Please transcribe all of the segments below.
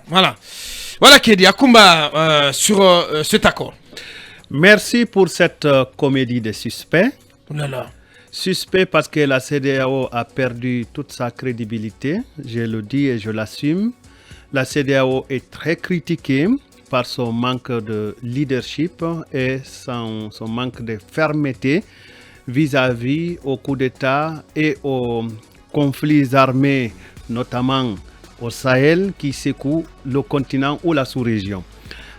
Voilà. Voilà Kedi Akumba sur cet accord. Merci pour cette comédie des suspects. Oh là là. Suspect parce que la CEDEAO a perdu toute sa crédibilité, je le dis et je l'assume. La CEDEAO est très critiquée par son manque de leadership et son manque de fermeté vis-à-vis au coup d'État et aux conflits armés, notamment au Sahel, qui secouent le continent ou la sous-région.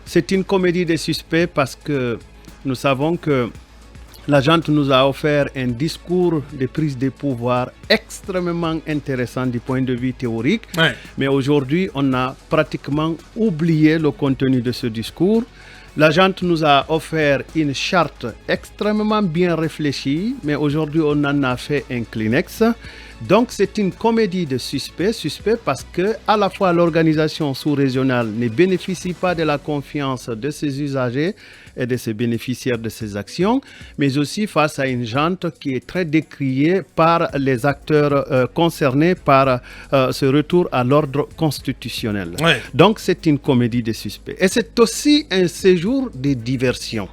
C'est une comédie des suspects parce que nous savons que la junte nous a offert un discours de prise de pouvoir extrêmement intéressant du point de vue théorique. Ouais. Mais aujourd'hui, on a pratiquement oublié le contenu de ce discours. La junte nous a offert une charte extrêmement bien réfléchie, mais aujourd'hui, on en a fait un Kleenex. Donc, c'est une comédie de suspect parce que à la fois l'organisation sous-régionale ne bénéficie pas de la confiance de ses usagers et de ses bénéficiaires de ses actions, mais aussi face à une junte qui est très décriée par les acteurs concernés par ce retour à l'ordre constitutionnel. Ouais. Donc, c'est une comédie de suspect. Et c'est aussi un séjour de diversion.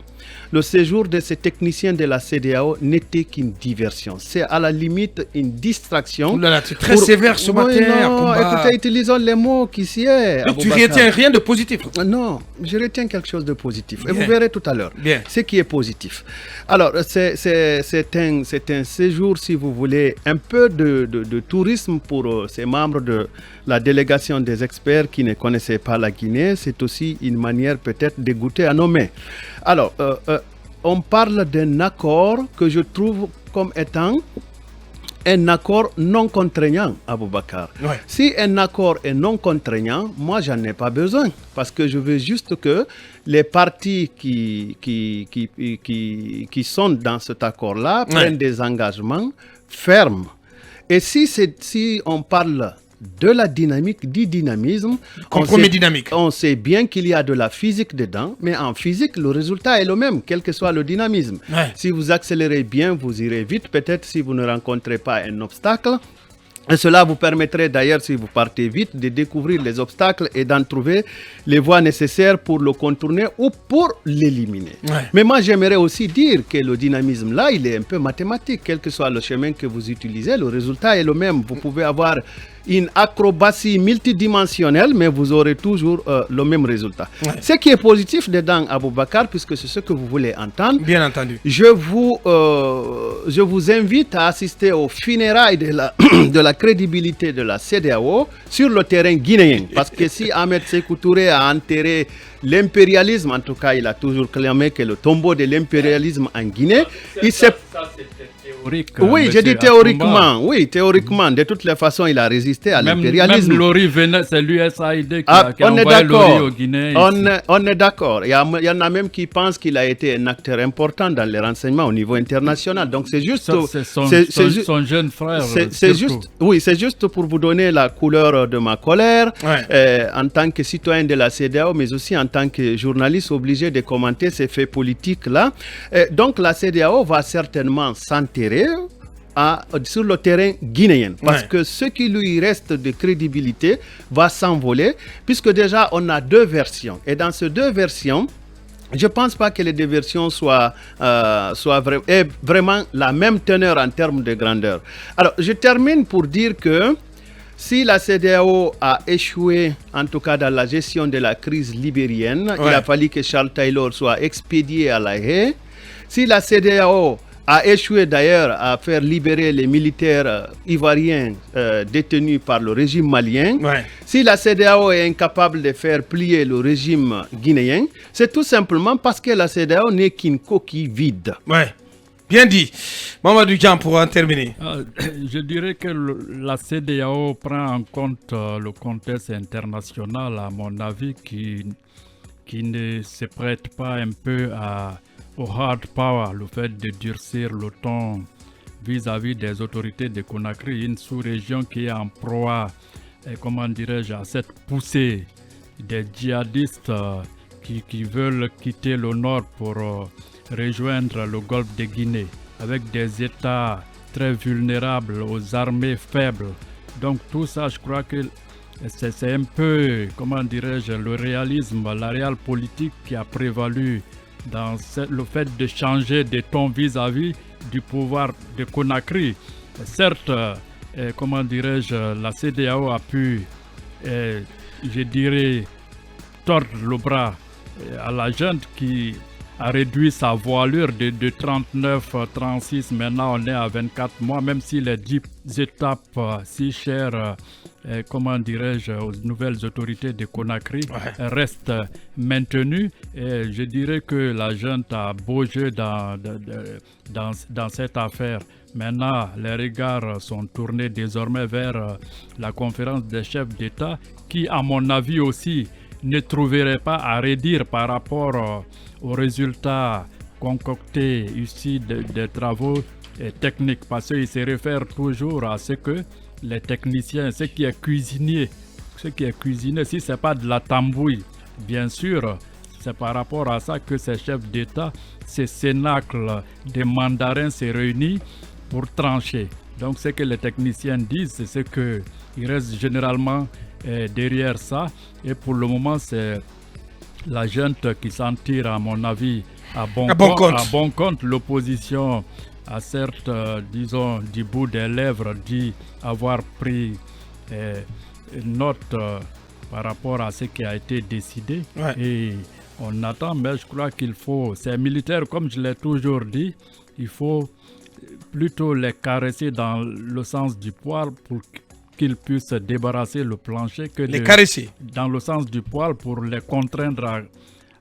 Le séjour de ces techniciens de la CEDEAO n'était qu'une diversion. C'est à la limite une distraction. Oh là là, tu es très sévère ce matin. Non, écoutez, utilisons les mots qui s'y est. Mais tu retiens rien de positif. Non, je retiens quelque chose de positif. Bien. Et vous verrez tout à l'heure ce qui est positif. Alors, c'est un séjour, si vous voulez, un peu de tourisme pour ces membres de la délégation des experts qui ne connaissaient pas la Guinée. C'est aussi une manière peut-être de goûter à nos mets. Alors, on parle d'un accord que je trouve comme étant un accord non contraignant, Aboubacar. Ouais. Si un accord est non contraignant, moi, j'en ai pas besoin. Parce que je veux juste que les partis qui sont dans cet accord-là prennent des engagements fermes. Et si on parle de la dynamique, du dynamisme, on sait bien qu'il y a de la physique dedans, mais en physique, le résultat est le même, quel que soit le dynamisme. Ouais. Si vous accélérez bien, vous irez vite, peut-être si vous ne rencontrez pas un obstacle. Et cela vous permettrait d'ailleurs, si vous partez vite, de découvrir les obstacles et d'en trouver les voies nécessaires pour le contourner ou pour l'éliminer. Ouais. Mais moi, j'aimerais aussi dire que le dynamisme là, il est un peu mathématique. Quel que soit le chemin que vous utilisez, le résultat est le même. Vous pouvez avoir une acrobatie multidimensionnelle, mais vous aurez toujours le même résultat. Ouais. Ce qui est positif dedans, Aboubacar, puisque c'est ce que vous voulez entendre. Bien entendu. Je vous invite à assister aux funérailles de la crédibilité de la CEDEAO sur le terrain guinéen. Parce que si Ahmed Sékou Touré a enterré l'impérialisme, en tout cas, il a toujours clamé que le tombeau de l'impérialisme en Guinée, il s'est... Oui, j'ai dit théoriquement. Akumba. Oui, théoriquement. De toutes les façons, il a résisté à l'impérialisme. Même Lori venait, c'est l'USAID qui a envoyé Lori au Guinée. On est d'accord. Il y en a même qui pensent qu'il a été un acteur important dans les renseignements au niveau international. Donc c'est juste... C'est son jeune frère. C'est juste pour vous donner la couleur de ma colère en tant que citoyen de la CEDEAO, mais aussi en tant que journaliste obligé de commenter ces faits politiques-là. Donc la CEDEAO va certainement s'enterrer sur le terrain guinéen parce que ce qui lui reste de crédibilité va s'envoler puisque déjà on a deux versions et dans ces deux versions je ne pense pas que les deux versions soient vraiment la même teneur en termes de grandeur. Alors je termine pour dire que si la CEDEAO a échoué, en tout cas dans la gestion de la crise libérienne, il a fallu que Charles Taylor soit expédié à La Haye. Si la CEDEAO a échoué d'ailleurs à faire libérer les militaires ivoiriens détenus par le régime malien. Si la CEDEAO est incapable de faire plier le régime guinéen, c'est tout simplement parce que la CEDEAO n'est qu'une coquille vide. Bien dit. Mamadou Dian pour en terminer. Je dirais que la CEDEAO prend en compte le contexte international, à mon avis, qui ne se prête pas un peu au hard power, le fait de durcir le ton vis-à-vis des autorités de Conakry, une sous-région qui est en proie, comment dirais-je, à cette poussée des djihadistes qui veulent quitter le nord pour rejoindre le golfe de Guinée, avec des États très vulnérables aux armées faibles. Donc tout ça, je crois que C'est un peu, comment dirais-je, le réalisme, la réelle politique qui a prévalu dans le fait de changer de ton vis-à-vis du pouvoir de Conakry. Certes, comment dirais-je, la CEDEAO a pu, je dirais, tordre le bras à la junte qui a réduit sa voilure de 39, 36, maintenant on est à 24 mois, même si les 10 étapes si chères, comment dirais-je, aux nouvelles autorités de Conakry restent maintenues. Et je dirais que la junte a beau jeu dans cette affaire. Maintenant, les regards sont tournés désormais vers la conférence des chefs d'État qui, à mon avis aussi, ne trouverait pas à redire par rapport aux résultats concoctés ici des travaux techniques, parce qu'ils se réfèrent toujours à ce que les techniciens, ce qui est cuisiné, si ce n'est pas de la tambouille, bien sûr, c'est par rapport à ça que ces chefs d'État, ces cénacles des mandarins se réunissent pour trancher. Donc ce que les techniciens disent, c'est ce qu'ils restent généralement derrière ça. Et pour le moment, c'est la junte qui s'en tire, à mon avis, à bon compte. L'opposition a certes, disons, du bout des lèvres, dit avoir pris note par rapport à ce qui a été décidé. Et on attend, mais je crois qu'il faut, ces militaires, comme je l'ai toujours dit, il faut plutôt les caresser dans le sens du poil pour qu'ils puissent débarrasser le plancher que les caresser dans le sens du poil pour les contraindre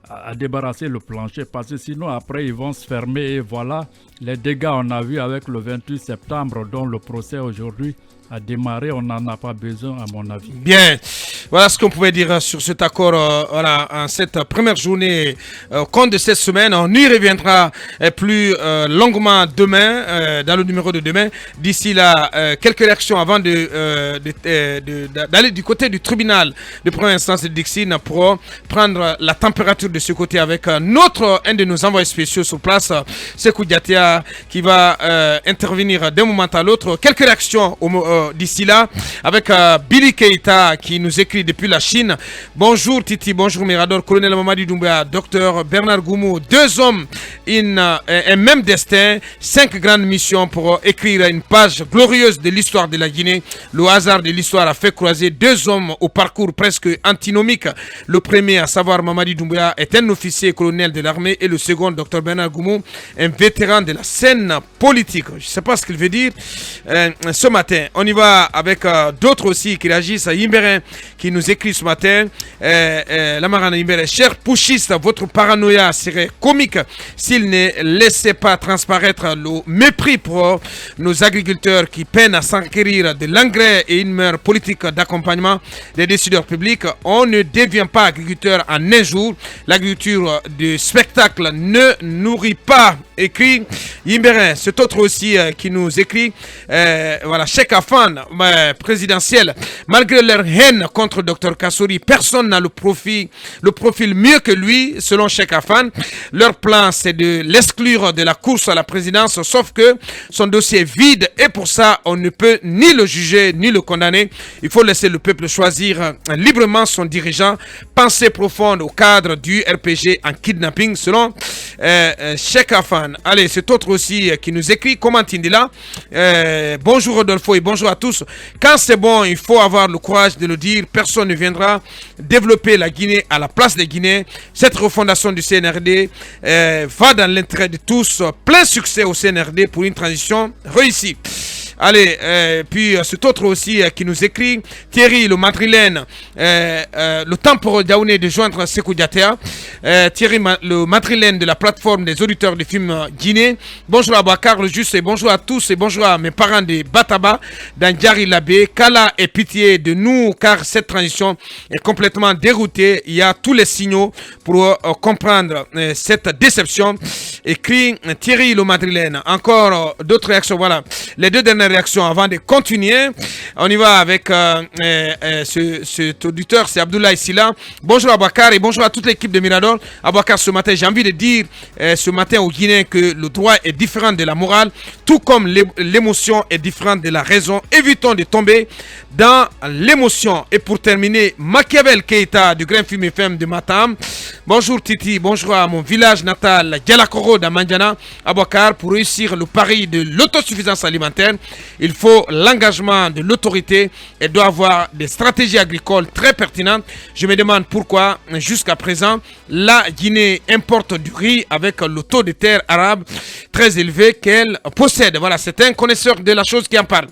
à débarrasser le plancher, parce que sinon après ils vont se fermer et voilà les dégâts on a vu avec le 28 septembre dont le procès aujourd'hui a démarré. On n'en a pas besoin à mon avis. Bien, voilà ce qu'on pouvait dire sur cet accord voilà, en cette première journée au compte de cette semaine. On y reviendra plus longuement demain, dans le numéro de demain. D'ici là, quelques réactions avant d'aller du côté du tribunal de première instance de Dixine pour prendre la température de ce côté avec un de nos envoyés spéciaux sur place, Sekou Diatia, qui va intervenir d'un moment à l'autre. Quelques réactions d'ici là avec Billy Keita qui nous écrit depuis la Chine. Bonjour Titi, bonjour Mirador, colonel Mamadi Doumbouya, docteur Bernard Goumou, deux hommes, un même destin, 5 grandes missions pour écrire une page glorieuse de l'histoire de la Guinée. Le hasard de l'histoire a fait croiser deux hommes au parcours presque antinomique. Le premier, à savoir Mamadi Doumbouya, est un officier colonel de l'armée et le second, docteur Bernard Goumou, un vétéran de la scène politique. Je ne sais pas ce qu'il veut dire. Ce matin, on y va avec d'autres aussi qui réagissent. Yimberin qui nous écrit ce matin, la marane Yimberin, cher pushiste, votre paranoïa serait comique s'il ne laissait pas transparaître le mépris pour nos agriculteurs qui peinent à s'enquérir de l'engrais et une meilleure politique d'accompagnement des décideurs publics. On ne devient pas agriculteur en un jour. L'agriculture de spectacle ne nourrit pas, écrit Yimberin. C'est autre aussi qui nous écrit, voilà, Cheikh Afan, présidentiel, malgré leur haine contre Dr Kassouri, personne n'a le profil mieux que lui, selon Cheikh Afan. Leur plan, c'est de l'exclure de la course à la présidence, sauf que son dossier est vide et pour ça, on ne peut ni le juger ni le condamner. Il faut laisser le peuple choisir librement son dirigeant. Pensée profonde au cadre du RPG en kidnapping, selon Cheikh Afan. Allez, c'est autre aussi qui nous écrit, comment Tindila, bonjour Rodolfo et bonjour à tous. Quand c'est bon, il faut avoir le courage de le dire. Personne ne viendra développer la Guinée à la place des Guinéens. Cette refondation du CNRD va dans l'intérêt de tous. Plein succès au CNRD pour une transition réussie. Allez, puis cet autre aussi qui nous écrit, Thierry, le madrilène, le temps pour Daouné de joindre Sekou Diatia. Thierry, le madrilène de la plateforme des auditeurs de films Guinée. Bonjour à Bakar, le juste, et bonjour à tous, et bonjour à mes parents de Bataba, d'Andjari Labé. Kala ait pitié de nous, car cette transition est complètement déroutée. Il y a tous les signaux pour comprendre cette déception. écrit Thierry le Madrilène. Encore d'autres réactions. Voilà, les deux dernières réactions avant de continuer. On y va avec cet auditeur, c'est Abdoulaye Silla. Bonjour Abouakar et bonjour à toute l'équipe de Mirador. Abouakar, ce matin, j'ai envie de dire ce matin au Guinéens que le droit est différent de la morale, tout comme l'émotion est différente de la raison. Évitons de tomber dans l'émotion. Et pour terminer, Machiavel Keita du Grand Film FM de Matam. Bonjour Titi, bonjour à mon village natal, Dialakoro d'Amandjana. Abouakar, pour réussir le pari de l'autosuffisance alimentaire, il faut l'engagement de l'autorité et doit avoir des stratégies agricoles très pertinentes. Je me demande pourquoi, jusqu'à présent, la Guinée importe du riz avec le taux de terre arabe très élevé qu'elle possède. Voilà, c'est un connaisseur de la chose qui en parle.